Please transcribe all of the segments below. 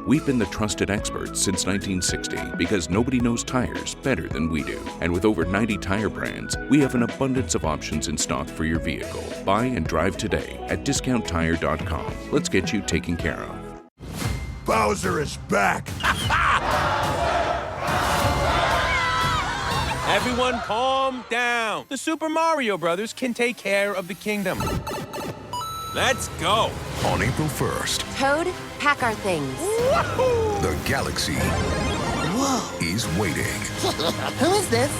We've been the trusted experts since 1960 because nobody knows tires better than we do. And with over 90 tire brands, we have an abundance of options in stock for your vehicle. Buy and drive today at DiscountTire.com. Let's get you taken care of. Bowser is back! Everyone calm down. The Super Mario Brothers can take care of the kingdom. Let's go. On April 1st, Toad, pack our things. the galaxy is waiting. Who is this?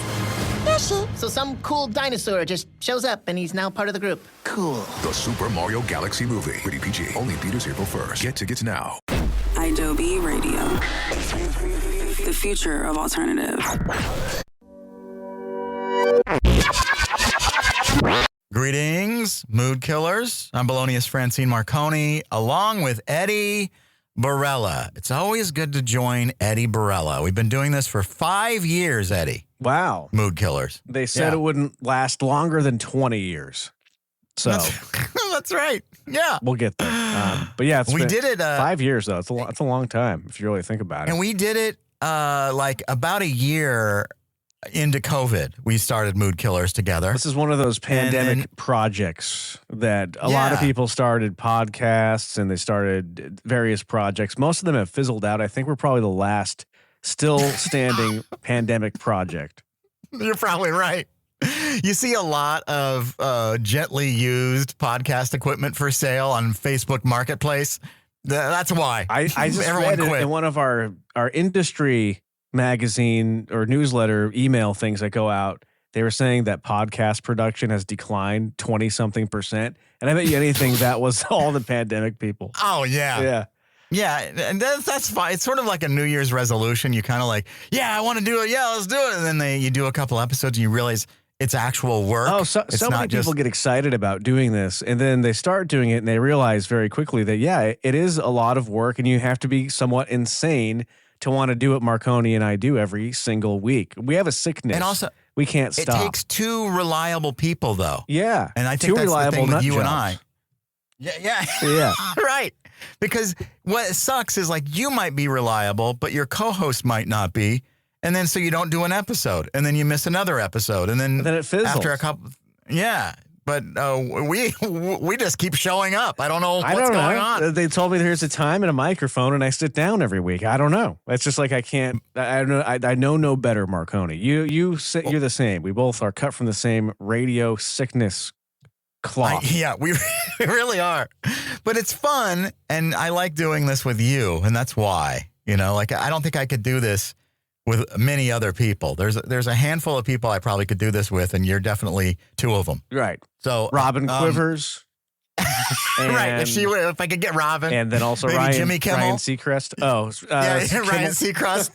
Yoshi. So some cool dinosaur just shows up and he's now part of the group. Cool. The Super Mario Galaxy movie. Rated PG. Only theaters April 1st. Get tickets now. Adobe Radio. The future of alternative. Greetings, Mood Killers. I'm Balonius Francine Marconi, along with Eddie Barella. It's always good to join Eddie Barella. We've been doing this for 5 years, Eddie. Wow. Mood Killers. They said it wouldn't last longer than 20 years. So that's right. Yeah. We'll get there. But yeah, we did it 5 years though. It's a long time if you really think about it. And we did it like about a year into COVID. We started Mood Killers together. This is one of those pandemic projects that a lot of people started podcasts and they started various projects. Most of them have fizzled out. I think we're probably the last still standing pandemic project. You're probably right. You see a lot of gently used podcast equipment for sale on Facebook Marketplace. That's why. I just read it in one of our industry magazine or newsletter email things that go out. They were saying that podcast production has declined 20-something%. And I bet you anything that was all the pandemic people. Oh, yeah. Yeah. Yeah, and that's fine. It's sort of like a New Year's resolution. You kind of like, I want to do it. Yeah, let's do it. And then you do a couple episodes and you realize it's actual work. Oh, so many people get excited about doing this. And then they start doing it and they realize very quickly that, it is a lot of work and you have to be somewhat insane to want to do what Marconi and I do every single week. We have a sickness. And also, we can't stop. It takes two reliable people, though. Yeah. And I think that's the thing with you and I. Yeah. Right. Because what sucks is like you might be reliable, but your co-host might not be. And then so you don't do an episode. And then you miss another episode. And then it fizzles. After a couple. Yeah. But we just keep showing up. I don't know what's going on. They told me there's a time and a microphone, and I sit down every week. I don't know. It's just like I can't. I don't know. I know no better, Marconi. You're the same. We both are cut from the same radio sickness cloth. We really are. But it's fun, and I like doing this with you, and that's why. Like I don't think I could do this with many other people. There's a handful of people I probably could do this with, and you're definitely two of them. Right. So Robin Quivers. Right. If I could get Robin. And then also maybe Ryan, Jimmy Kimmel. Ryan Seacrest. Ryan Seacrest.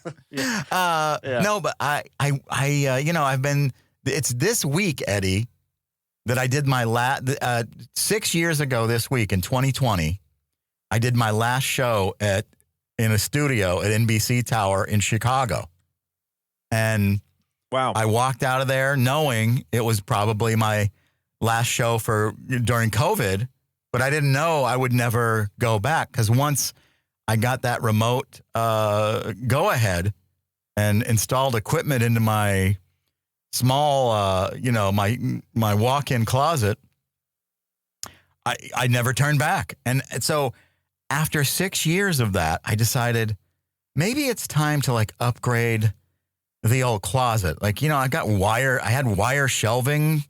No, but I've been, it's this week, Eddie, that I did my 6 years ago this week in 2020, I did my last show in a studio at NBC Tower in Chicago. And wow, I walked out of there knowing it was probably my last show during COVID, but I didn't know I would never go back because once I got that remote go ahead and installed equipment into my small, my walk-in closet, I never turned back. And so after 6 years of that, I decided maybe it's time to like upgrade the old closet. Like, I had wire shelving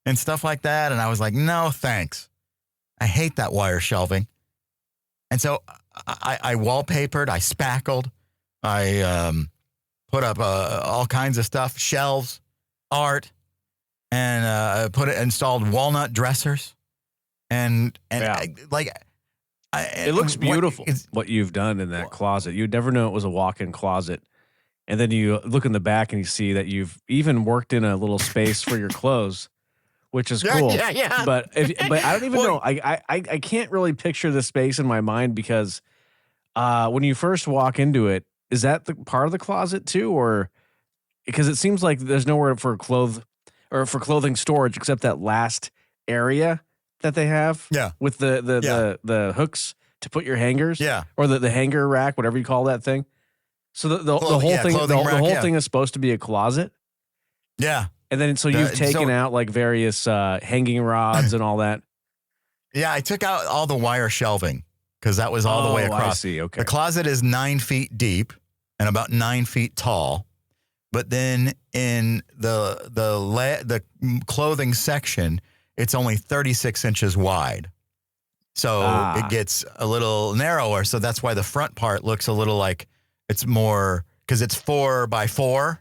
and stuff like that. And I was like, no, thanks. I hate that wire shelving. And so I wallpapered, I spackled, I put up all kinds of stuff, shelves, art, and installed walnut dressers. And it looks beautiful what you've done in that closet. You'd never know it was a walk-in closet. And then you look in the back and you see that you've even worked in a little space for your clothes, which is cool. Yeah. But I don't even know. I can't really picture the space in my mind because when you first walk into it, is that the part of the closet too, or because it seems like there's nowhere for clothing storage except that last area that they have. Yeah. With the hooks to put your hangers. Yeah. Or the hanger rack, whatever you call that thing. So the whole thing, clothing the rack, whole yeah. thing is supposed to be a closet. Yeah. And then so you've taken out like various hanging rods and all that. Yeah, I took out all the wire shelving because that was all the way across. I see. Okay. The closet is 9 feet deep and about 9 feet tall. But then in the clothing section, it's only 36 inches wide. So it gets a little narrower. So that's why the front part looks a little like it's more, because it's 4 by 4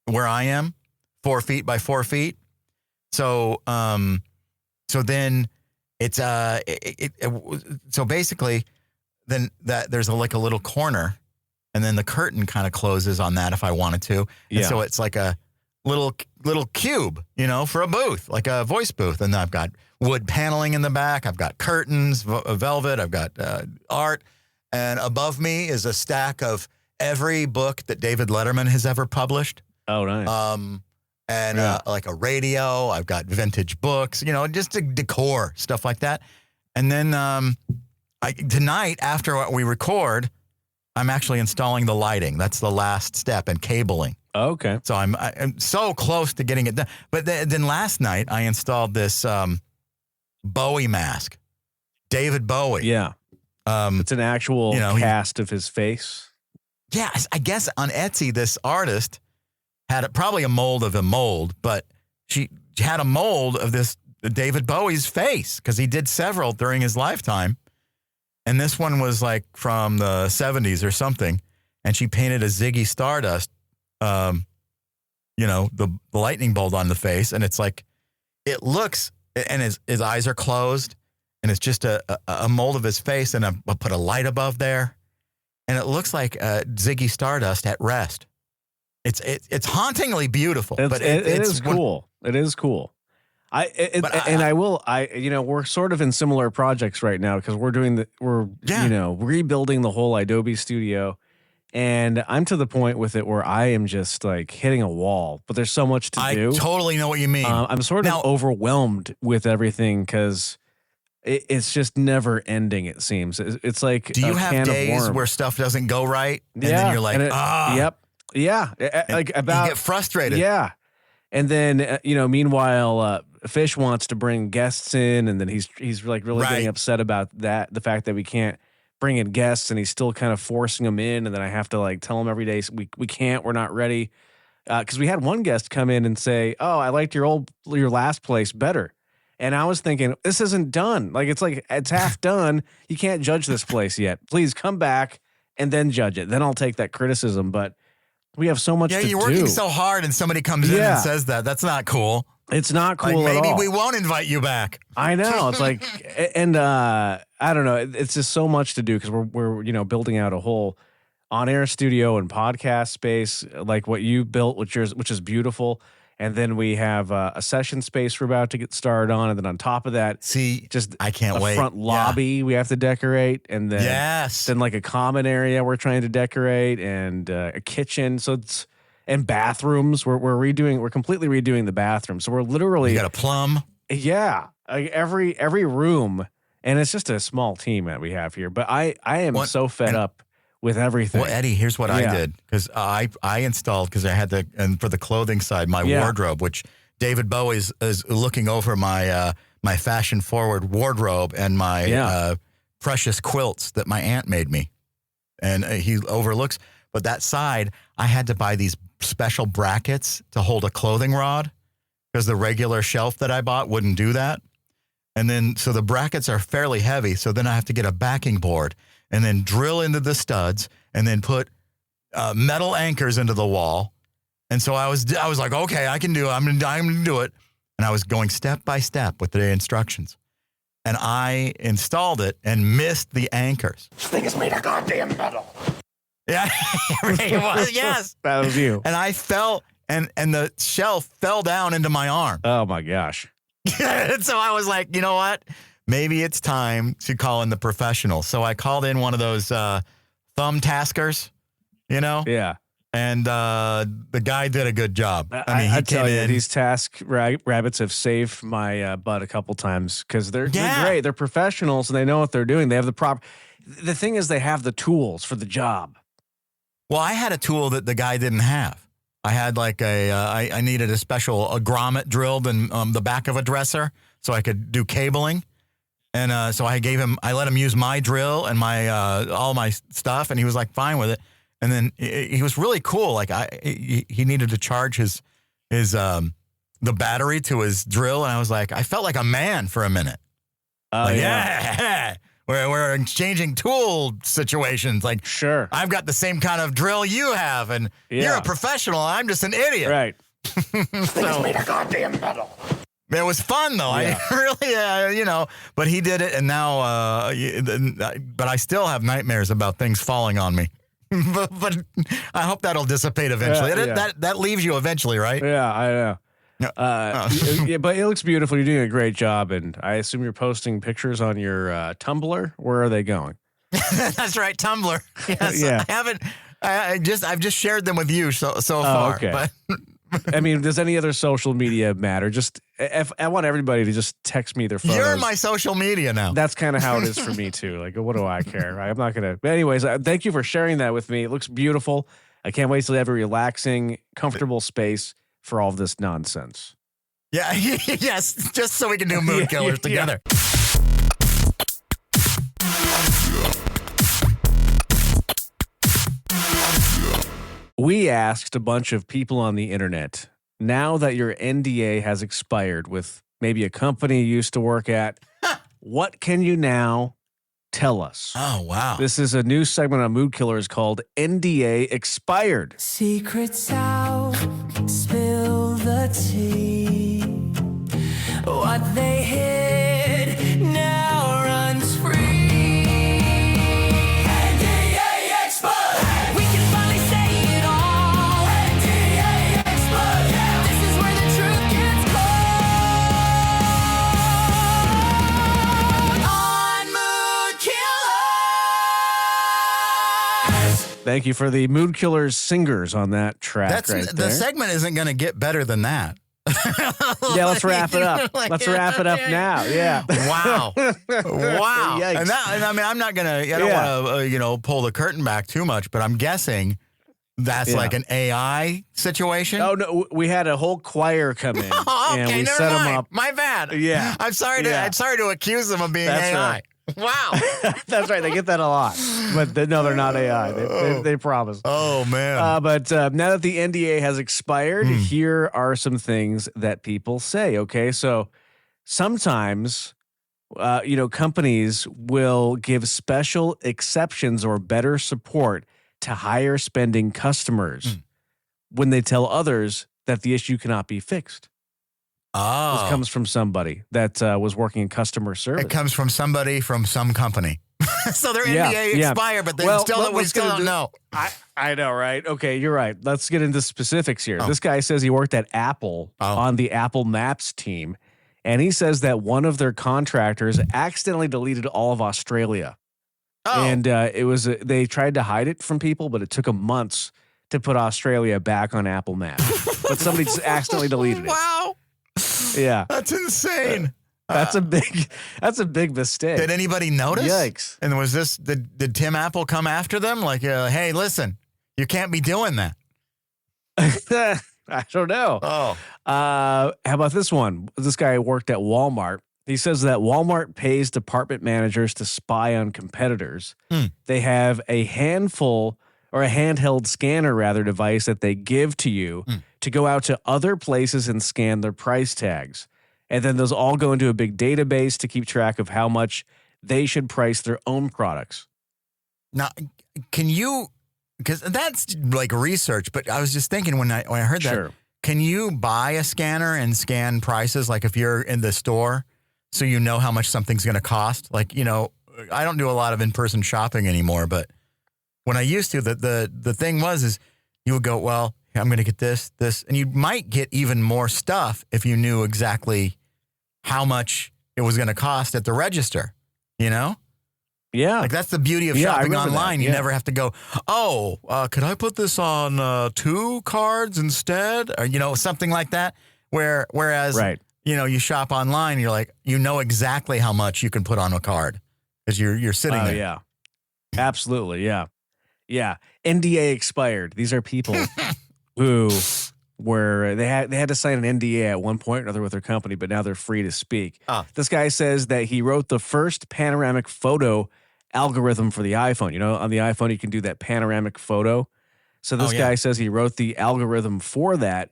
where I am, 4 feet by 4 feet. So, so then it's, so basically then that there's like a little corner and then the curtain kind of closes on that if I wanted to. And so it's like a little cube, for a booth, like a voice booth. And I've got wood paneling in the back. I've got curtains, velvet. I've got art. And above me is a stack of every book that David Letterman has ever published. Oh, nice. Like a radio. I've got vintage books, just a decor, stuff like that. And then tonight, after we record, I'm actually installing the lighting. That's the last step, and cabling. Okay. So I'm so close to getting it done. But then last night, I installed this Bowie mask. David Bowie. Yeah. It's an actual cast of his face. Yeah, I guess on Etsy, this artist had probably a mold of a mold, but she had a mold of this David Bowie's face because he did several during his lifetime. And this one was like from the 70s or something. And she painted a Ziggy Stardust, the lightning bolt on the face. And it's like, it looks, and his eyes are closed. And it's just a mold of his face. And I put a light above there. And it looks like Ziggy Stardust at rest. It's hauntingly beautiful. But it is cool. It is cool. We're sort of in similar projects right now because we're rebuilding the whole Adobe studio, and I'm to the point with it where I am just like hitting a wall. But there's so much to do. I totally know what you mean. I'm sort of overwhelmed with everything because it's just never ending. It seems it's like. Do you have days where stuff doesn't go right, and then you're like, Yep. Yeah. You get frustrated. Yeah. And then, meanwhile, Fish wants to bring guests in, and then he's like really getting upset about that, the fact that we can't bring in guests, and he's still kind of forcing them in, and then I have to like tell him every day we can't, we're not ready, because we had one guest come in and say, "Oh, I liked your last place better," and I was thinking this isn't done, it's half done. You can't judge this place yet. Please come back and then judge it. Then I'll take that criticism, but. We have so much to do. Yeah, you're working so hard and somebody comes in and says that. That's not cool. It's not cool at all. Maybe we won't invite you back. I know. It's like, and I don't know. It's just so much to do because we're building out a whole on-air studio and podcast space like what you built, which is beautiful. And then we have a session space we're about to get started on. And then on top of that, I can't wait. Front lobby we have to decorate. And then, then like a common area we're trying to decorate and a kitchen. So and bathrooms. We're completely redoing the bathroom. So we're literally. You got a plumb? Yeah. Like every room. And it's just a small team that we have here. But I am so fed up with everything. Well, Eddie, here's what I did because I installed because I had and for the clothing side, my wardrobe, which David Bowie is looking over my my fashion forward wardrobe and my precious quilts that my aunt made me, and he overlooks. But that side, I had to buy these special brackets to hold a clothing rod because the regular shelf that I bought wouldn't do that. And then so the brackets are fairly heavy, so then I have to get a backing board. And then drill into the studs, and then put metal anchors into the wall. And so I was like, okay, I can do it. I'm gonna do it. And I was going step by step with the instructions. And I installed it and missed the anchors. This thing is made of goddamn metal. Yeah, it was. Yes, that was you. And I fell, and the shelf fell down into my arm. Oh my gosh! And so I was like, you know what? Maybe it's time to call in the professionals. So I called in one of those thumb taskers, Yeah. And the guy did a good job. I mean, I he tell came you, in. these task rabbits have saved my butt a couple times because they're great. They're professionals and they know what they're doing. They have the proper. The thing is, they have the tools for the job. Well, I had a tool that the guy didn't have. I had like I needed a special grommet drilled in the back of a dresser so I could do cabling. And so I let him use my drill and my all my stuff, and he was like fine with it. And then he was really cool. Like he needed to charge his the battery to his drill, and I was like, I felt like a man for a minute. Like, yeah. We're exchanging tool situations. Like, sure, I've got the same kind of drill you have, and you're a professional. I'm just an idiot. Right. Thing's made of goddamn metal. It was fun, though. Yeah. I really, but he did it, and now, but I still have nightmares about things falling on me. but I hope that'll dissipate eventually. That leaves you eventually, right? Yeah, I know. But it looks beautiful. You're doing a great job, and I assume you're posting pictures on your Tumblr. Where are they going? That's right, Tumblr. Yes, yeah. I haven't. I've just shared them with you so far. Okay. But I mean, does any other social media matter? Just I want everybody to just text me their photos. You're in my social media now. That's kind of how it is for me too. Like, what do I care? I'm not gonna. But anyways, thank you for sharing that with me. It looks beautiful. I can't wait till you have a relaxing, comfortable space for all of this nonsense. Yeah, yes, just so we can do mood killers together. We asked a bunch of people on the internet, now that your NDA has expired with maybe a company you used to work at, what can you now tell us? Oh, wow. This is a new segment on Mood Killers called NDA Expired. Secrets out, spill the tea. What they hid now runs free. NDA expired. We can finally say it all. NDA expired. Yeah. This is where the truth gets cold. On Mood Killers. Thank you for the Mood Killers singers on that track. The segment isn't going to get better than that. Yeah, let's wrap it up. Let's wrap it up now. Yeah. Wow. Wow. Yikes. And I mean, I'm not going to, I don't want to, pull the curtain back too much, but I'm guessing that's like an AI situation. Oh, no. We had a whole choir come in. Oh, okay, and we never set mind. them up. My bad. Yeah. I'm sorry to accuse them of being That's AI. right. Wow. That's right. They get that a lot. But no, they're not AI. They promise. Oh, man. But now that the NDA has expired, here are some things that people say. Okay. So sometimes, companies will give special exceptions or better support to higher spending customers when they tell others that the issue cannot be fixed. Oh. This comes from somebody that was working in customer service. It comes from somebody from some company. So their NDA expired, but we still don't know. I know, right? Okay, you're right. Let's get into specifics here. This guy says he worked at Apple on the Apple Maps team, and he says that one of their contractors accidentally deleted all of Australia. Oh. And it was they tried to hide it from people, but it took them months to put Australia back on Apple Maps. But somebody just accidentally deleted it. Wow. Yeah. That's insane. That's a big mistake. Did anybody notice? Yikes. And did Tim Apple come after them? Like, hey, listen, you can't be doing that. I don't know. Oh. How about this one? This guy worked at Walmart. He says that Walmart pays department managers to spy on competitors. They have a handful or a handheld scanner device that they give to you to go out to other places and scan their price tags. And then those all go into a big database to keep track of how much they should price their own products. Now, can you, because that's like research, but I was just thinking when I heard that, can you buy a scanner and scan prices? Like if you're in the store, so you know how much something's going to cost? Like, I don't do a lot of in-person shopping anymore, but when I used to, the thing is you would go, well, I'm going to get this, and you might get even more stuff if you knew exactly how much it was going to cost at the register, Yeah. Like that's the beauty of Yeah, I shopping remember that, online. You yeah. never have to go, could I put this on 2 cards instead? Or, something like that. Whereas, Right. you shop online, you're like, exactly how much you can put on a card because you're sitting Oh, there. yeah. Absolutely. Yeah. Yeah. NDA expired. These are people who they had to sign an NDA at one point or another with their company, but now they're free to speak. Oh. This guy says that he wrote the first panoramic photo algorithm for the iPhone. On the iPhone, you can do that panoramic photo. So this guy says he wrote the algorithm for that.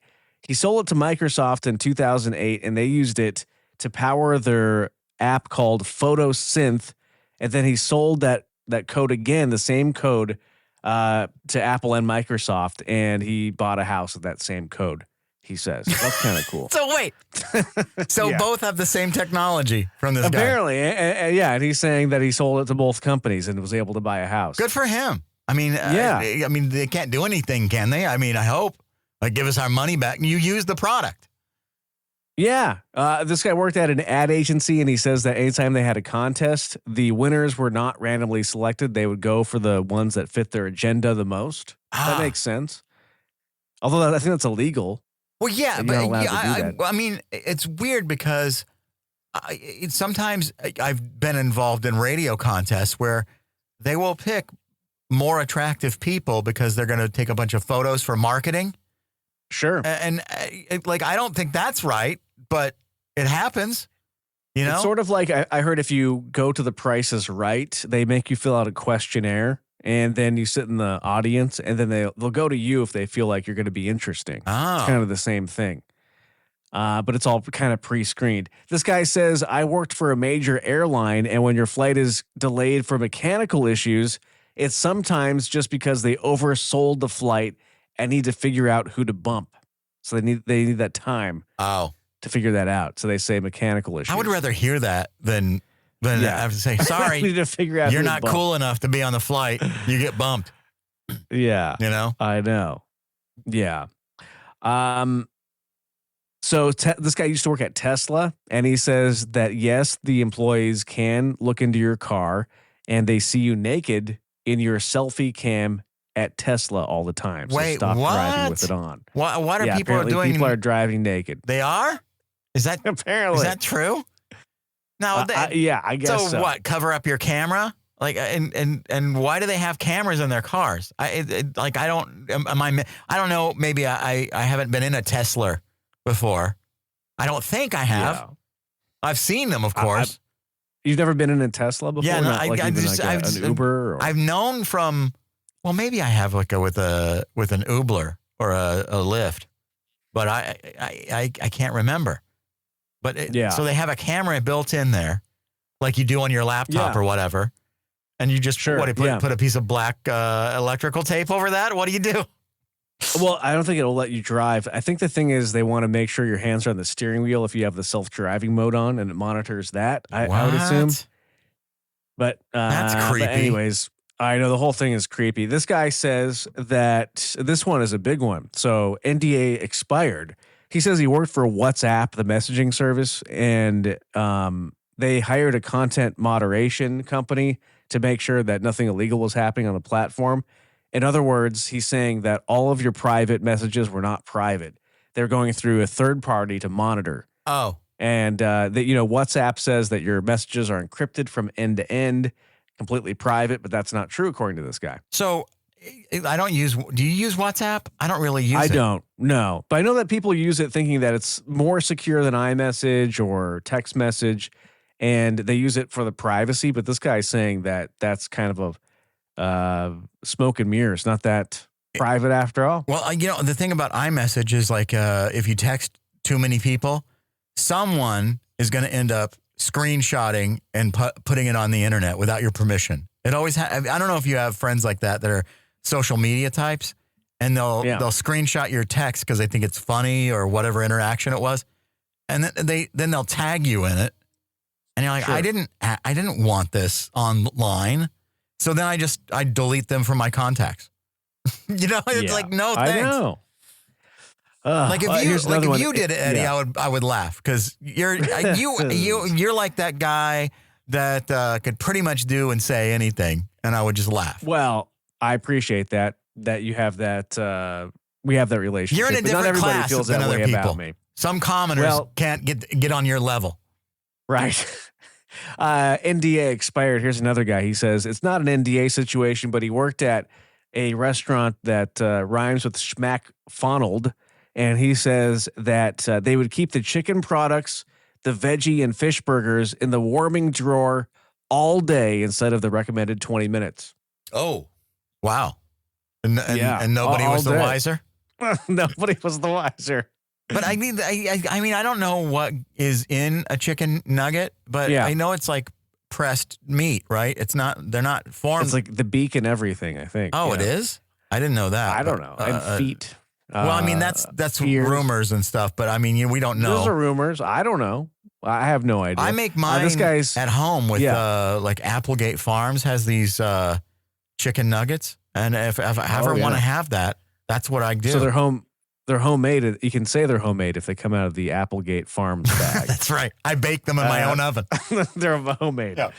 He sold it to Microsoft in 2008, and they used it to power their app called PhotoSynth. And then he sold that code again, the same code, to Apple and Microsoft, and he bought a house with that same code, he says. That's kind of cool. So wait. Yeah. Both have the same technology from this guy. Apparently, and he's saying that he sold it to both companies and was able to buy a house. Good for him. I mean, Yeah. they can't do anything, can they? I mean, I hope. Like, give us our money back. You use the product. Yeah. This guy worked at an ad agency, and he says that anytime they had a contest, the winners were not randomly selected. They would go for the ones that fit their agenda the most. That makes sense. Although I think that's illegal. Well, yeah, And but you're not allowed to do that. I mean, it's weird because sometimes I've been involved in radio contests where they will pick more attractive people because they're going to take a bunch of photos for marketing. Sure. And I don't think that's right, but it happens. It's sort of like I heard if you go to The Price is Right, they make you fill out a questionnaire, and then you sit in the audience, and then they'll go to you if they feel like you're going to be interesting. Oh. It's kind of the same thing. But it's all kind of pre-screened. This guy says, I worked for a major airline, and when your flight is delayed for mechanical issues, it's sometimes just because they oversold the flight and need to figure out who to bump. So they need that time to figure that out. So they say mechanical issues. I would rather hear that than have to say, sorry, We need to figure out you're who to not bump. cool enough to be on the flight. You get bumped. Yeah. I know. Yeah. So this guy used to work at Tesla, and he says that, yes, the employees can look into your car, and they see you naked in your selfie cam at Tesla all the time. So Wait, stop driving what? with it on. What are people apparently doing? People are driving naked. They are? Is that Apparently. Is that true? No. Yeah, I guess so. What? Cover up your camera? Like, and why do they have cameras in their cars? I don't know. Maybe I haven't been in a Tesla before. I don't think I have. Yeah. I've seen them, of course. You've never been in a Tesla before? Yeah, no, Not like an Uber? Or? I've known from. Well, maybe I have with an Uber or a Lyft, but I can't remember. But so they have a camera built in there, like you do on your laptop or whatever, and you just put a piece of black electrical tape over that. What do you do? Well, I don't think it'll let you drive. I think the thing is they want to make sure your hands are on the steering wheel if you have the self-driving mode on, and it monitors that. I would assume. But that's creepy. But anyways, I know the whole thing is creepy. This guy says that this one is a big one. So NDA expired. He says he worked for WhatsApp, the messaging service, and they hired a content moderation company to make sure that nothing illegal was happening on the platform. In other words, he's saying that all of your private messages were not private. They're going through a third party to monitor. Oh. And WhatsApp says that your messages are encrypted from end to end, completely private, but that's not true according to this guy. So I don't use. Do you use WhatsApp? I don't really use it. I don't. No, but I know that people use it thinking that it's more secure than iMessage or text message, and they use it for the privacy. But this guy's saying that that's kind of a smoke and mirrors, not that private after all. Well, the thing about iMessage is like if you text too many people, someone is going to end up screenshotting and putting it on the internet without your permission. It always. I don't know if you have friends like that are social media types, and they'll screenshot your text because they think it's funny or whatever interaction it was, and then they'll tag you in it, and you're like, Sure. I didn't want this online, so then I delete them from my contacts. It's like, no thanks. I know. Like if you did it, Eddie, I would laugh because you're like that guy that could pretty much do and say anything, and I would just laugh. Well, I appreciate that you have that. We have that relationship. You're in a but not different everybody class feels than that other way people. about me. Some commoners can't get on your level. Right. NDA expired. Here's another guy. He says it's not an NDA situation, but he worked at a restaurant that rhymes with schmack funneled. And he says that they would keep the chicken products, the veggie and fish burgers in the warming drawer all day instead of the recommended 20 minutes. Oh, wow. And nobody all was the day. wiser? Nobody was the wiser. But I mean, I don't know what is in a chicken nugget, but I know it's like pressed meat, right? It's not. They're not formed. It's like the beak and everything, I think. Oh, it is? I didn't know that. I don't know. And feet. Well, I mean, that's ears. rumors and stuff, but I mean, we don't know. Those are rumors. I don't know. I have no idea. I make mine at home with like Applegate Farms has these chicken nuggets, and if I ever want to have that, that's what I do. So they're homemade. You can say they're homemade if they come out of the Applegate Farms bag. That's right. I bake them in my own oven. They're homemade. Yeah.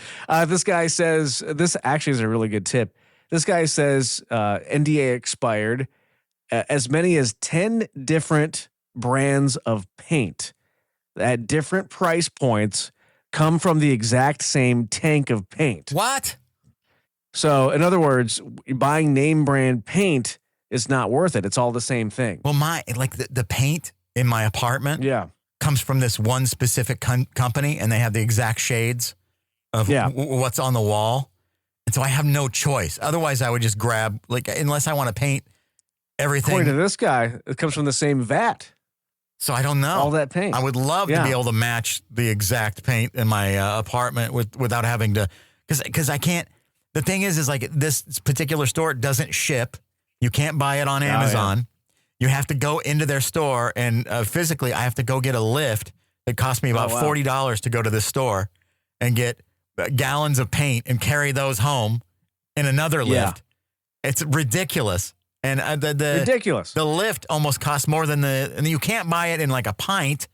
This guy says, this actually is a really good tip. This guy says NDA expired. As many as 10 different brands of paint at different price points come from the exact same tank of paint. What? So, in other words, buying name brand paint is not worth it. It's all the same thing. Well, the paint in my apartment comes from this one specific company, and they have the exact shades of what's on the wall. And so I have no choice. Otherwise, I would just grab, unless I want to paint everything. According to this guy, it comes from the same vat. So I don't know. All that paint. I would love to be able to match the exact paint in my apartment without having to, because I can't. The thing is like this particular store doesn't ship. You can't buy it on Amazon. You have to go into their store, and physically, I have to go get a lift. It cost me about $40 to go to this store and get gallons of paint and carry those home in another lift. It's ridiculous. And ridiculous. The lift almost costs more than and you can't buy it in like a pint.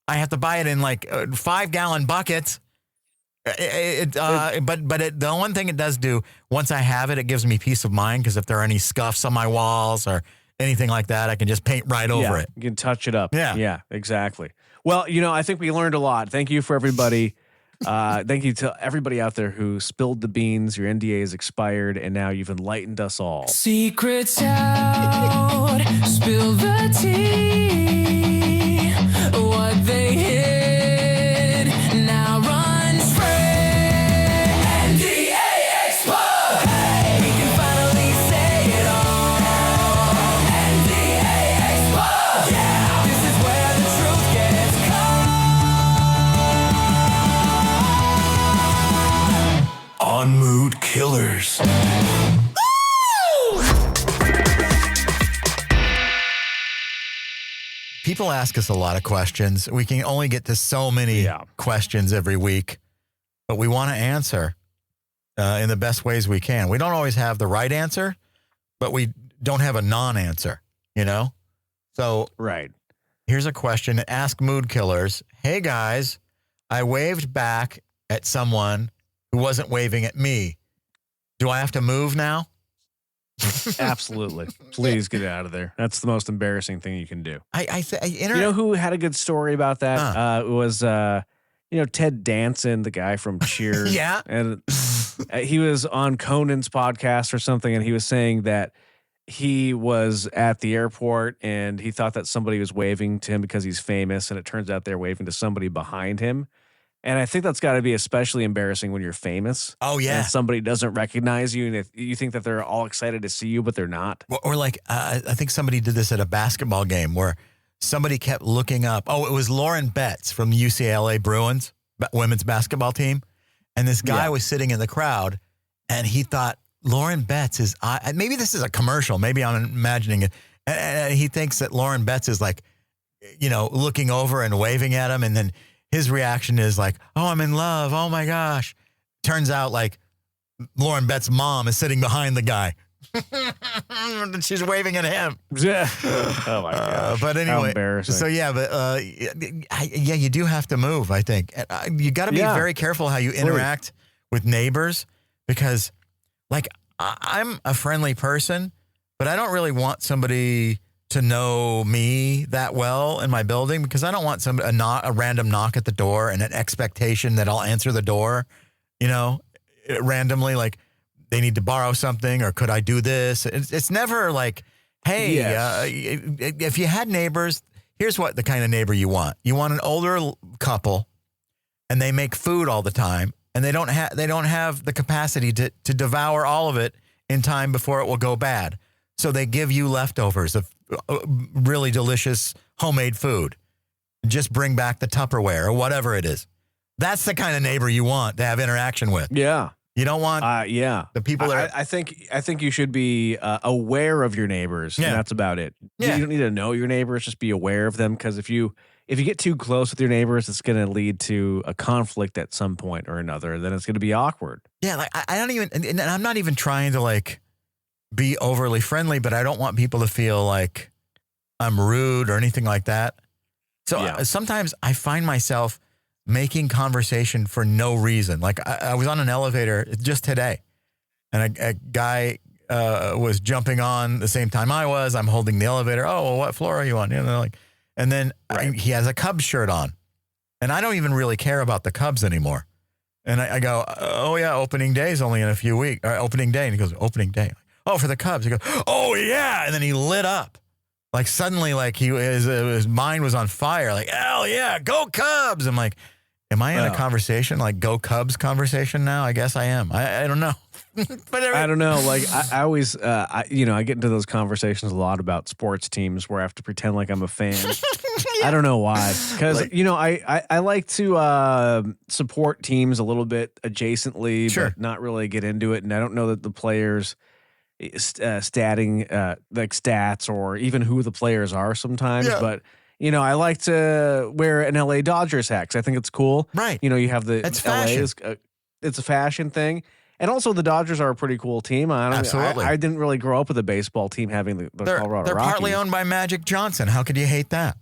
I have to buy it in like 5-gallon buckets. But the one thing it does do, once I have it, it gives me peace of mind, because if there are any scuffs on my walls or anything like that, I can just paint right over it. You can touch it up. Yeah, exactly. Well, I think we learned a lot. Thank you for everybody. Thank you to everybody out there who spilled the beans. Your NDA is expired, and now you've enlightened us all. Secrets out, spill the tea. What they hid now runs free. NDA explode. We can finally say it all. NDA explode. Yeah, this is where the truth gets caught. On Mood Killers. People ask us a lot of questions. We can only get to so many questions every week, but we want to answer in the best ways we can. We don't always have the right answer, but we don't have a non-answer, So here's a question. Ask Mood Killers. Hey, guys, I waved back at someone who wasn't waving at me. Do I have to move now? Absolutely. Please get out of there. That's the most embarrassing thing you can do. You know who had a good story about that? It was Ted Danson, the guy from Cheers. Yeah. And he was on Conan's podcast or something, and he was saying that he was at the airport and he thought that somebody was waving to him because he's famous, and it turns out they're waving to somebody behind him. And I think that's got to be especially embarrassing when you're famous. Oh, yeah. And somebody doesn't recognize you, and if you think that they're all excited to see you, but they're not. Or like, I think somebody did this at a basketball game where somebody kept looking up. Oh, it was Lauren Betts from the UCLA Bruins women's basketball team. And this guy was sitting in the crowd, and he thought, Lauren Betts is, maybe this is a commercial. Maybe I'm imagining it. And he thinks that Lauren Betts is like, looking over and waving at him. And then his reaction is like, oh, I'm in love. Oh, my gosh. Turns out like Lauren Betts' mom is sitting behind the guy. She's waving at him. Yeah. Oh my god. But How anyway, embarrassing. so yeah, but yeah, you do have to move. I think you got to be very careful how you interact with neighbors because, like, I'm a friendly person, but I don't really want somebody to know me that well in my building because I don't want a random knock at the door and an expectation that I'll answer the door, randomly, like they need to borrow something or could I do this? It's never like, hey, if you had neighbors, here's what the kind of neighbor you want. You want an older couple and they make food all the time and they don't have the capacity to devour all of it in time before it will go bad. So they give you leftovers of really delicious homemade food. Just bring back the Tupperware or whatever it is. That's the kind of neighbor you want to have interaction with. Yeah. You don't want the people that I think you should be aware of your neighbors, and that's about it. Yeah. You don't need to know your neighbors, just be aware of them, because if you get too close with your neighbors, it's going to lead to a conflict at some point or another. Then it's going to be awkward. Yeah, like I don't even, and I'm not even trying to like be overly friendly, but I don't want people to feel like I'm rude or anything like that. So sometimes I find myself making conversation for no reason. Like I was on an elevator just today and a guy was jumping on the same time I was. I'm holding the elevator. Oh, well, what floor are you on? And then he has a Cubs shirt on and I don't even really care about the Cubs anymore. And I go, oh yeah, opening day is only in a few weeks. Or opening day. And he goes, opening day. Oh, for the Cubs. He goes, oh yeah. And then he lit up. Like suddenly, like his mind was on fire. Like, hell yeah, go Cubs. I'm like, am I in a conversation, like go Cubs conversation now? I guess I am. I don't know. But I don't know. Like I always, I get into those conversations a lot about sports teams where I have to pretend like I'm a fan. I don't know why. Because, I like to support teams a little bit adjacently, but not really get into it. And I don't know that the players like stats or even who the players are sometimes, but I like to wear an LA Dodgers hat 'cause I think it's cool. Right. You have the it's LA fashion. It's a fashion thing. And also the Dodgers are a pretty cool team. Absolutely. I didn't really grow up with a baseball team having the Colorado They're Rockies. partly owned by Magic Johnson. How could you hate that?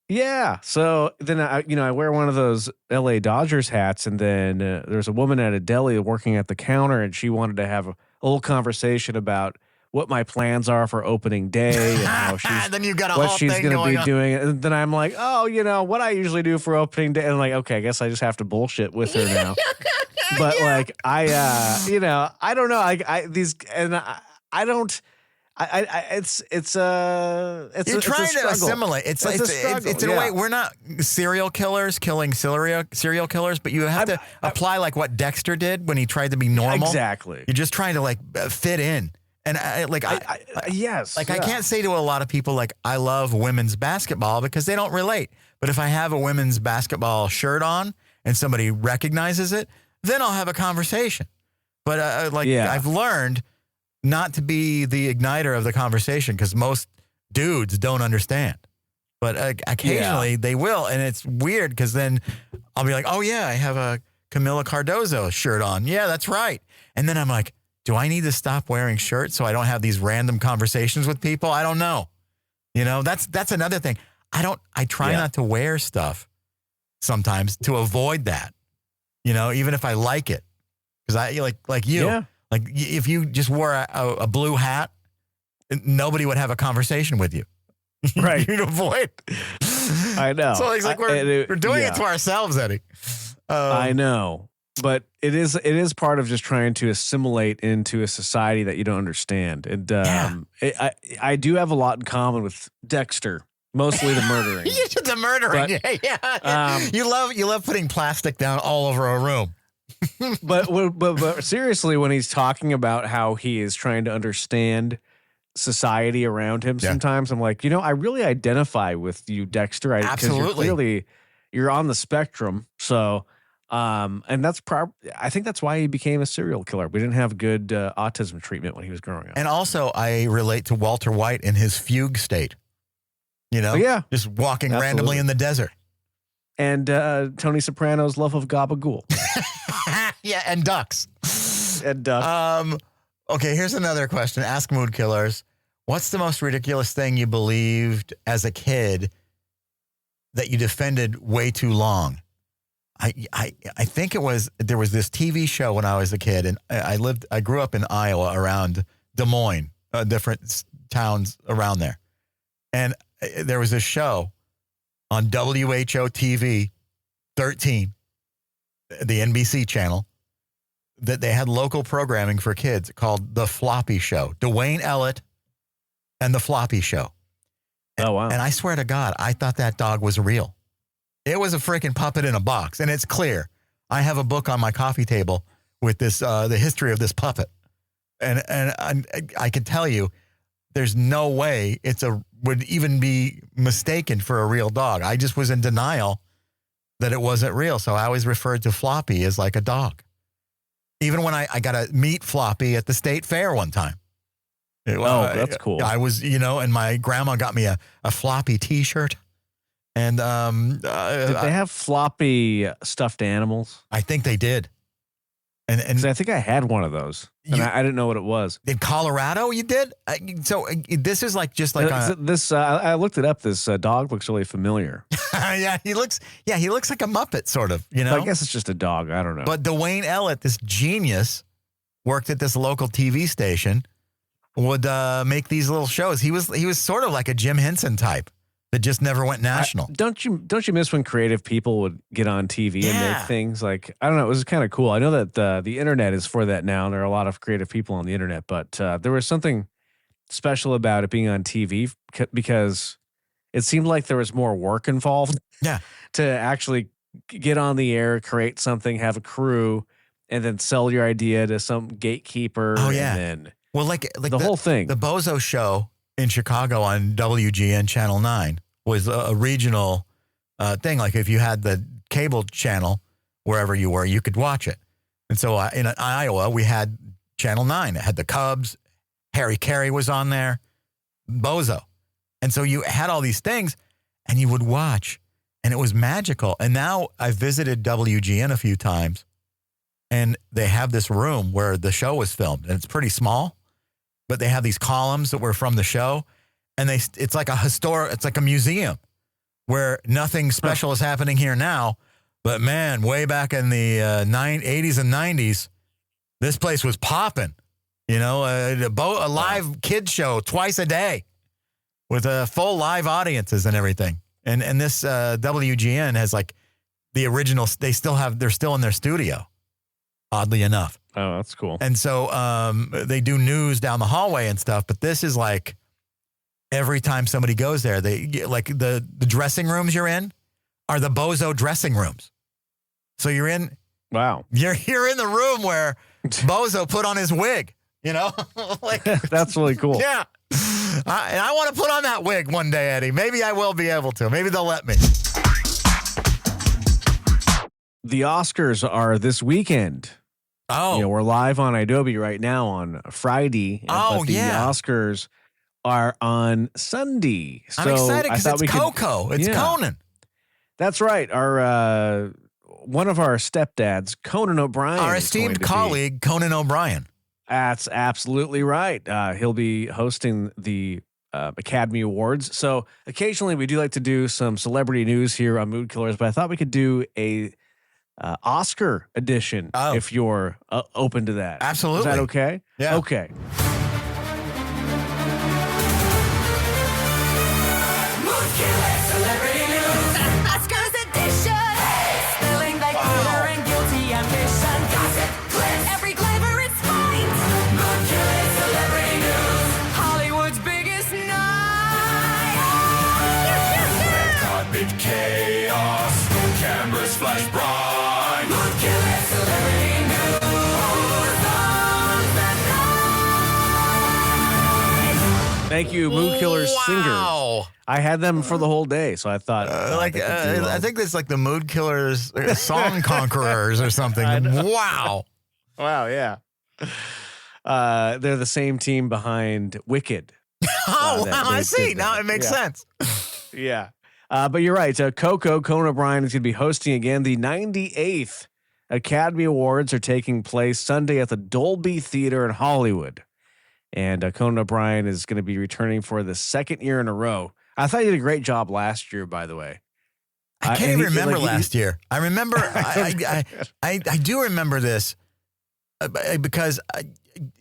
Yeah. So then I wear one of those LA Dodgers hats, and then there's a woman at a deli working at the counter, and she wanted to have a little conversation about what my plans are for opening day and how she's then you got what she's going to be doing. And then I'm like, what I usually do for opening day. And I'm like, okay, I guess I just have to bullshit with her now. But like, I don't know. You're trying to assimilate. It's in a way, we're not serial killers killing serial killers, but you have to apply like what Dexter did when he tried to be normal. Exactly. You're just trying to like fit in. And yes, I can't say to a lot of people like I love women's basketball because they don't relate. But if I have a women's basketball shirt on and somebody recognizes it, then I'll have a conversation. But I've learned not to be the igniter of the conversation because most dudes don't understand. But occasionally they will, and it's weird because then I'll be like, oh yeah, I have a Camila Cardozo shirt on. Yeah, that's right. And then I'm like, do I need to stop wearing shirts so I don't have these random conversations with people? I don't know. That's another thing. I try not to wear stuff sometimes to avoid that. Even if I like it, because I like you. Yeah. Like if you just wore a blue hat, nobody would have a conversation with you. Right. You'd avoid. I know. So it's like we're doing it to ourselves, Eddie. I know. But it is part of just trying to assimilate into a society that you don't understand. And I do have a lot in common with Dexter, mostly the murdering. The murdering. But, you love putting plastic down all over a room. but seriously, when he's talking about how he is trying to understand society around him, sometimes I'm like, I really identify with you, Dexter. Absolutely. Clearly, you're on the spectrum. So. And I think that's why he became a serial killer. We didn't have good autism treatment when he was growing up. And also, I relate to Walter White in his fugue state. Just walking randomly in the desert. And Tony Soprano's love of gabagool. Yeah, and ducks. And ducks. Okay, here's another question. Ask Mood Killers. What's the most ridiculous thing you believed as a kid that you defended way too long? I think there was this TV show when I was a kid, and I grew up in Iowa around Des Moines, different towns around there. And there was a show on WHO TV 13, the NBC channel, that they had local programming for kids called The Floppy Show. Dwayne Ellett and The Floppy Show. Oh, wow. And I swear to God, I thought that dog was real. It was a freaking puppet in a box, and it's clear. I have a book on my coffee table with this, the history of this puppet. And I can tell you, there's no way would even be mistaken for a real dog. I just was in denial that it wasn't real. So I always referred to Floppy as like a dog. Even when I got to meet Floppy at the state fair one time. That's cool. I was, and my grandma got me a Floppy T-shirt. And did they have floppy stuffed animals? I think they did. And 'cause I think I had one of those, and I didn't know what it was. In Colorado, you did? So this is like just like this. I looked it up. This dog looks really familiar. Yeah, he looks like a Muppet, sort of. I guess it's just a dog. I don't know. But Dwayne Ellett, this genius, worked at this local TV station. Would make these little shows. He was sort of like a Jim Henson type that just never went national. Don't you miss when creative people would get on TV and make things like, I don't know, it was kind of cool. I know that the internet is for that now, and there are a lot of creative people on the internet, but there was something special about it being on TV because it seemed like there was more work involved. Yeah. To actually get on the air, create something, have a crew, and then sell your idea to some gatekeeper. Oh, yeah. And then well, like the whole thing. The Bozo Show in Chicago on WGN Channel 9 was a regional thing. Like if you had the cable channel wherever you were, you could watch it. And so in Iowa, we had Channel 9. It had the Cubs. Harry Carey was on there. Bozo. And so you had all these things and you would watch and it was magical. And now I've visited WGN a few times and they have this room where the show was filmed and it's pretty small. But they have these columns that were from the show, and it's like it's like a museum where nothing special is happening here now. But man, way back in the 80s and 90s, this place was popping. A live kids show twice a day with full live audiences and everything. And this WGN has like the original. They're still in their studio, oddly enough. Oh, that's cool. And so they do news down the hallway and stuff, but this is like every time somebody goes there, they like the dressing rooms you're in are the Bozo dressing rooms. So you're in you're in the room where Bozo put on his wig, like that's really cool. Yeah. And I want to put on that wig one day, Eddie. Maybe I will be able to. Maybe they'll let me. The Oscars are this weekend. Oh, we're live on Adobe right now on Friday. Oh, but the Oscars are on Sunday. So I'm excited because it's Coco. It's Conan. That's right. Our one of our stepdads, Conan O'Brien, our esteemed colleague, Conan O'Brien. That's absolutely right. He'll be hosting the Academy Awards. So occasionally we do like to do some celebrity news here on Mood Killers, but I thought we could do a Oscar edition if you're open to that. Absolutely. Is that okay? Yeah. Okay. Mood Killer Celebrity News. Oscars edition. Spilling the glitter and guilty ambition. Gossip, glitz, every flavor it's fine. Mood Killer Celebrity News. Hollywood's biggest night. Carpet chaos. Cameras flash bright. Thank you, Mood Killers singers. I had them for the whole day, so I thought I think it's like the Mood Killers song conquerors or something. Wow. Wow, yeah. They're the same team behind Wicked. Oh, wow, I see. Now it makes sense. Yeah. But you're right. Conan O'Brien is going to be hosting again the 98th Academy Awards are taking place Sunday at the Dolby Theater in Hollywood. And Conan O'Brien is going to be returning for the second year in a row. I thought he did a great job last year, by the way. I can't even remember last year. I remember, I do remember this because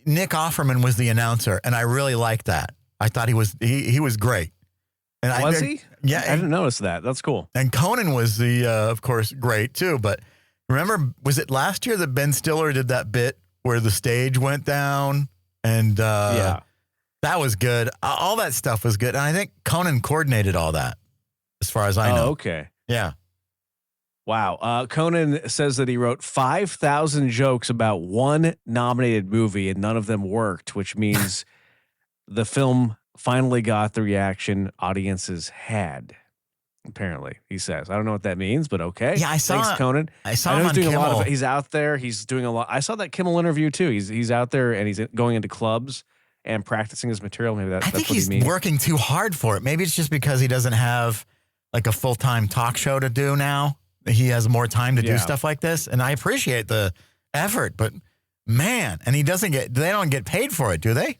Nick Offerman was the announcer, and I really liked that. I thought he was great. And was he? Yeah. I didn't notice that. That's cool. And Conan was of course, great too. But remember, was it last year that Ben Stiller did that bit where the stage went down? And that was good. All that stuff was good. And I think Conan coordinated all that, as far as I know. Oh, okay. Yeah. Wow. Conan says that he wrote 5,000 jokes about one nominated movie and none of them worked, which means the film finally got the reaction audiences had. Apparently, he says. I don't know what that means, but okay. Yeah, I saw. Thanks, Conan. I saw know him he's on doing Kimmel. a lot of. He's out there. He's doing a lot. I saw that Kimmel interview too. He's out there and he's going into clubs and practicing his material. Maybe I that's think what he's he means. working too hard for it. Maybe it's just because he doesn't have like a full-time talk show to do now. He has more time to do stuff like this, and I appreciate the effort. But man, and they don't get paid for it, do they?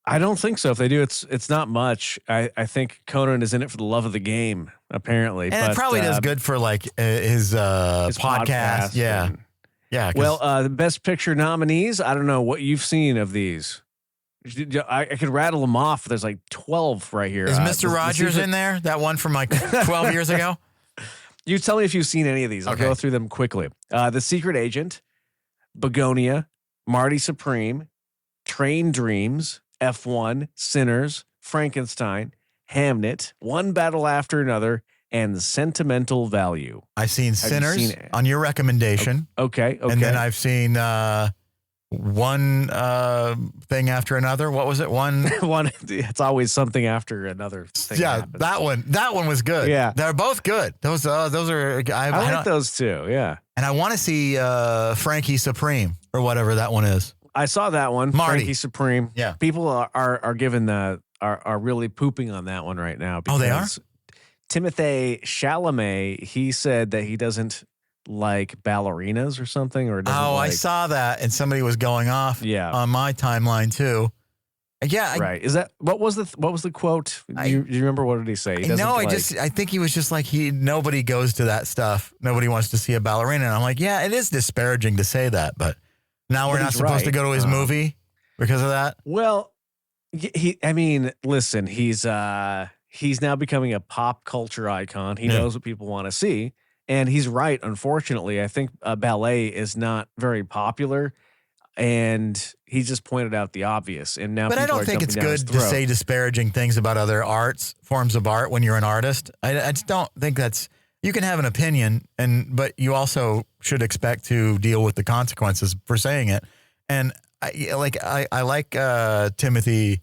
I don't think so. If they do, it's not much. I think Conan is in it for the love of the game, apparently. And it probably does good for like his podcast. Yeah. and- Yeah. Well, the Best Picture nominees, I don't know what you've seen of these. I could rattle them off. There's like 12 right here. is Mr. Rogers in there? That one from like 12 years ago? You tell me if you've seen any of these. I'll Okay. go through them quickly. The Secret Agent, Begonia, Marty Supreme, Train Dreams, F1, Sinners, Frankenstein, Hamnet, One Battle After Another, and Sentimental Value. I've seen you Sinners seen it? on your recommendation. Okay. And then I've seen one thing after another. What was it? One. one. It's always something after another thing. Yeah, happens. that one was good. Yeah. They're both good. Those are. I like those too. Yeah. And I want to see Frankie Supreme or whatever that one is. I saw that one. Marty. Frankie Supreme. Yeah. People are giving are really pooping on that one right now. Oh, they are? because Timothée Chalamet, he said that he doesn't like ballerinas or something, or doesn't I like, saw that, and somebody was going off Yeah. on my timeline too. Yeah, right. Is that what was the quote? Do you remember what did he say? He doesn't No, like- I think he was just like nobody goes to that stuff. Nobody wants to see a ballerina. And I'm like, yeah, it is disparaging to say that, but now we're But not he's supposed to right. go to his movie because of that. Well, I mean, listen, he's now becoming a pop culture icon. He knows what people want to see, and he's right. Unfortunately, I think ballet is not very popular, and he just pointed out the obvious. And now, But I people don't are think it's jumping down his good to throat. say disparaging things about other forms of art when you're an artist. I just don't think that's. You can have an opinion, but you also should expect to deal with the consequences for saying it. And I like Timothy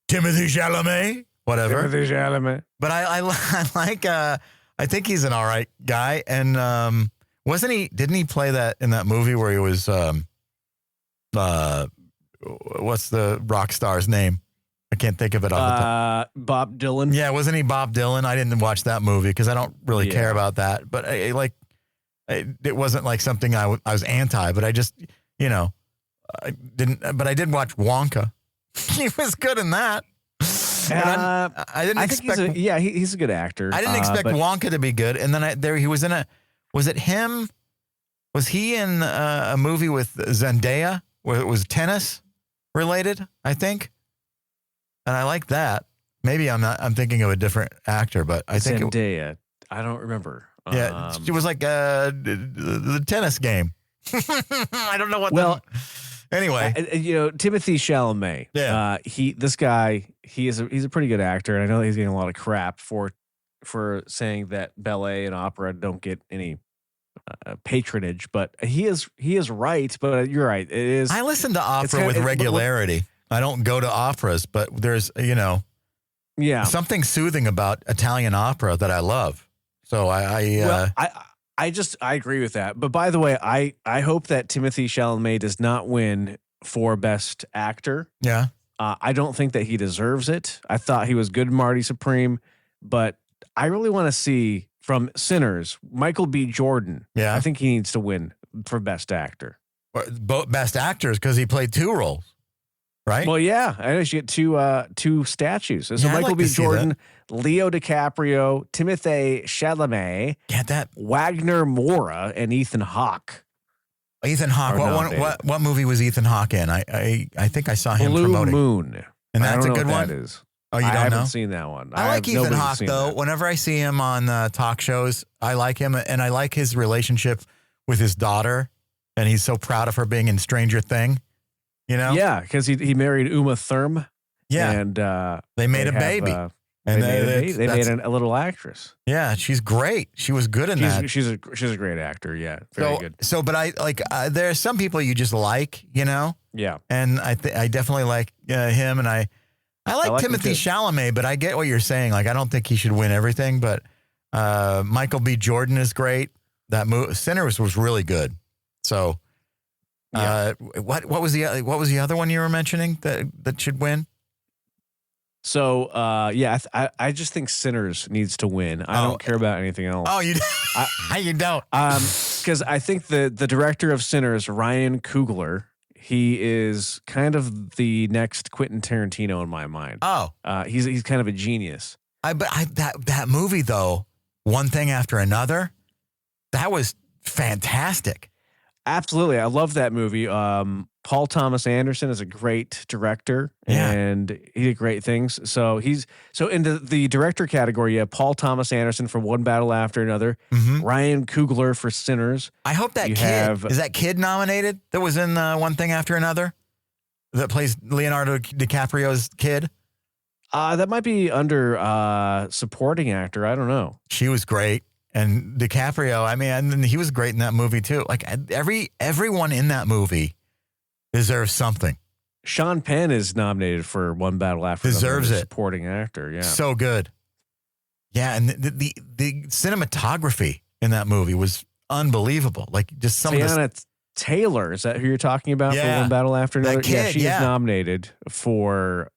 Chalamet, whatever. Timothée Chalamet. But I like. I think he's an all right guy. And wasn't he? Didn't he play that in that movie where he was? What's the rock star's name? I can't think of it off the top. Bob Dylan. Yeah, wasn't he Bob Dylan? I didn't watch that movie because I don't really Yeah. care about that. But it wasn't like something I was anti. But I just, I didn't. But I did watch Wonka. He was good in that. And I didn't I think expect. he's a good actor. I didn't expect but Wonka to be good. And then he was in a. Was it him? Was he in a movie with Zendaya where it was tennis related? I think. And I like that. Maybe I'm thinking of a different actor, but I think Zendaya. I don't remember. yeah, it was like the tennis game. I don't know what. Well, anyway, Timothée Chalamet. Yeah. He's a pretty good actor, and I know that he's getting a lot of crap for saying that ballet and opera don't get any patronage, but he is right. But you're right. It is. I listen to opera kinda- with it- regularity. I don't go to operas, but there's yeah. something soothing about Italian opera that I love. So Well, I agree with that. But by the way, I hope that Timothée Chalamet does not win for Best Actor. yeah. I don't think that he deserves it. I thought he was good in Marty Supreme, but I really want to see from Sinners, Michael B. Jordan. Yeah. I think he needs to win for Best Actor. Both Best Actors because he played 2 roles, right? Well, yeah, I know you get two statues. So Yeah, I'd Michael like B. to see Jordan, Leo DiCaprio, Timothée Chalamet, Wagner Moura, and Ethan Hawke. Ethan Hawke. What movie was Ethan Hawke in? I think I saw him Blue promoting. Moon. And I that's don't a know good what one? that is. Oh, you I don't know? haven't seen that one. I like Ethan Hawke, though. Whenever I see him on talk shows, I like him, and I like his relationship with his daughter, and he's so proud of her being in Stranger Thing, you know? Yeah, because he married Uma Thurman. Yeah. And they made a baby. And they made a little actress. Yeah, she's great. She was good in that. She's a great actor. Yeah, very good. So, but I like there are some people you just like, you know. Yeah, and I definitely like him, and I like Timothée Chalamet, but I get what you're saying. Like, I don't think he should win everything, but Michael B. Jordan is great. That Sinners was really good. So, what was the other one you were mentioning that should win? So, I just think Sinners needs to win. I don't care about anything else. Oh, you don't? Because I think the director of Sinners, Ryan Coogler, he is kind of the next Quentin Tarantino in my mind. Oh, he's kind of a genius. That movie though, One Thing After Another, that was fantastic. Absolutely, I love that movie. Paul Thomas Anderson is a great director, and he did great things. So in the director category, you have Paul Thomas Anderson for One Battle After Another, Ryan Coogler for Sinners. I hope that is that kid nominated that was in One Thing After Another that plays Leonardo DiCaprio's kid. That might be under supporting actor. I don't know. She was great. And DiCaprio, I mean, and he was great in that movie too. Like everyone in that movie deserves something. Sean Penn is nominated for One Battle After Deserves Another, it. supporting actor. Yeah, so good. Yeah, and the cinematography in that movie was unbelievable. Like just some of Tiana Taylor, is that who you're talking about for Yeah. One Battle After Another? That kid, she's yeah. nominated for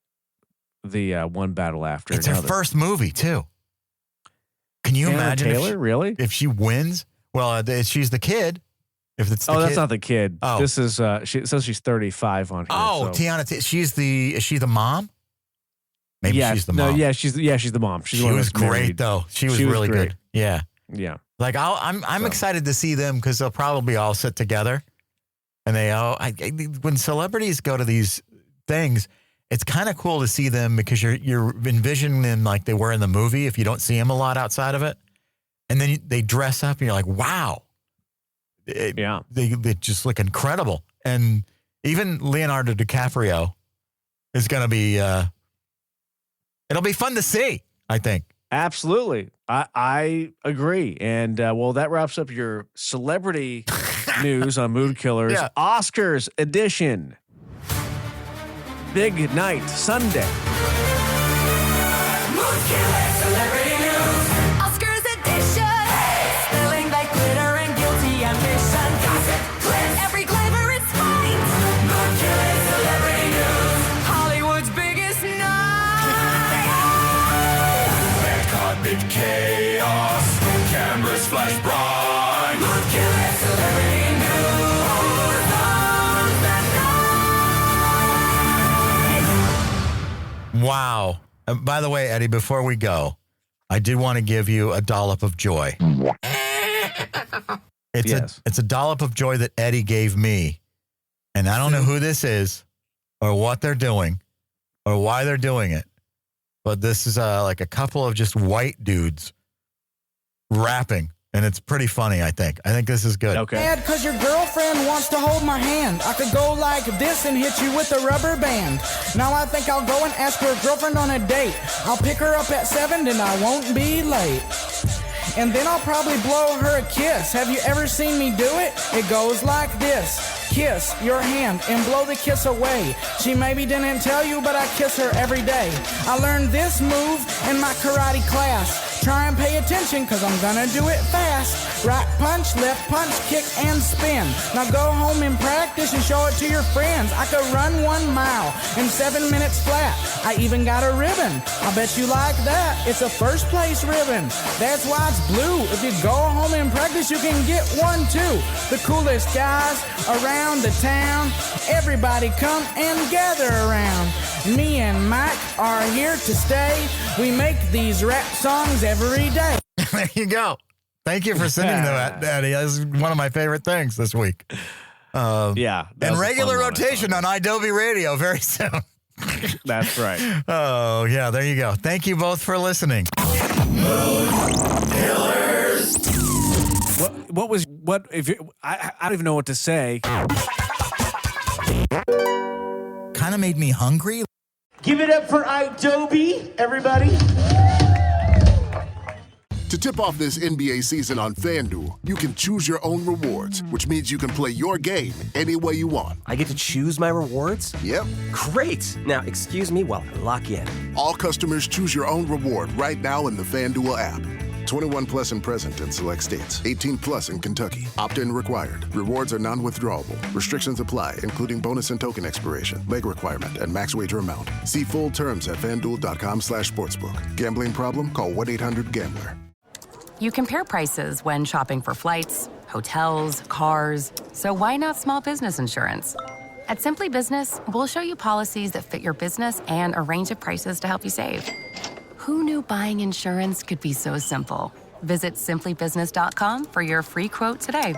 the One Battle After It's Another. her first movie too. Can you Tiana imagine Taylor, really? if she wins? Well, she's the kid. If it's the that's kid. not the kid. Oh. This is it says she's 35 on here. Oh, so. Tiana, is she the mom? Maybe she's the mom. she's the mom. She's the She one was that's married. great though. She was really great. good. Yeah. Yeah. Like I'm excited to see them because they'll probably all sit together, and when celebrities go to these things, it's kind of cool to see them because you're envisioning them like they were in the movie. If you don't see them a lot outside of it, and then they dress up, and you're like, wow, they just look incredible. And even Leonardo DiCaprio is going to be. It'll be fun to see, I think. Absolutely. I agree. And that wraps up your celebrity news on Mood Killers. Yeah. Oscars edition. Big night, Sunday. Mood Killer Celebrity News. Oscars edition. Spilling like glitter and guilty ambition. Gossip, glitz, every glamorous fight. Mood Killer Celebrity News. Hollywood's biggest night. Red carpet chaos, cameras flash bright. Mood Killer Celebrity News. On the night. Wow. By the way, Eddie, before we go, I did want to give you a dollop of joy. It's a dollop of joy that Eddie gave me. And I don't know who this is or what they're doing or why they're doing it. But this is like a couple of just white dudes rapping. And it's pretty funny, I think. I think this is good. Okay. Mad because your girlfriend wants to hold my hand. I could go like this and hit you with a rubber band. Now I think I'll go and ask her girlfriend on a date. I'll pick her up at 7 and I won't be late. And then I'll probably blow her a kiss. Have you ever seen me do it? It goes like this. Kiss your hand and blow the kiss away. She maybe didn't tell you, but I kiss her every day. I learned this move in my karate class. try and pay attention, cause I'm gonna do it fast. Right punch, left punch, kick, and spin. Now go home and practice and show it to your friends. I could run 1 mile in 7 minutes flat. I even got a ribbon. I bet you like that. It's a first place ribbon. That's why it's blue. If you go home and practice, you can get one too. The coolest guys around the town. Everybody come and gather around. Me and Mike are here to stay. We make these rap songs every day. There you go. Thank you for sending that, Daddy. That's one of my favorite things this week. Yeah. And regular rotation on iDoby Radio very soon. That's right. Oh, yeah, there you go. Thank you both for listening. I don't even know what to say. Kind of made me hungry. Give it up for iDoby, everybody. To tip off this NBA season on FanDuel, you can choose your own rewards, which means you can play your game any way you want. I get to choose my rewards? Yep. Great. Now, excuse me while I lock in. All customers choose your own reward right now in the FanDuel app. 21 plus and present in select states. 18 plus in Kentucky. Opt-in required. Rewards are non-withdrawable. Restrictions apply, including bonus and token expiration, leg requirement, and max wager amount. See full terms at FanDuel.com/sportsbook. Gambling problem? Call 1-800-GAMBLER. You compare prices when shopping for flights, hotels, cars. So why not small business insurance? At Simply Business, we'll show you policies that fit your business and a range of prices to help you save. Who knew buying insurance could be so simple? Visit simplybusiness.com for your free quote today.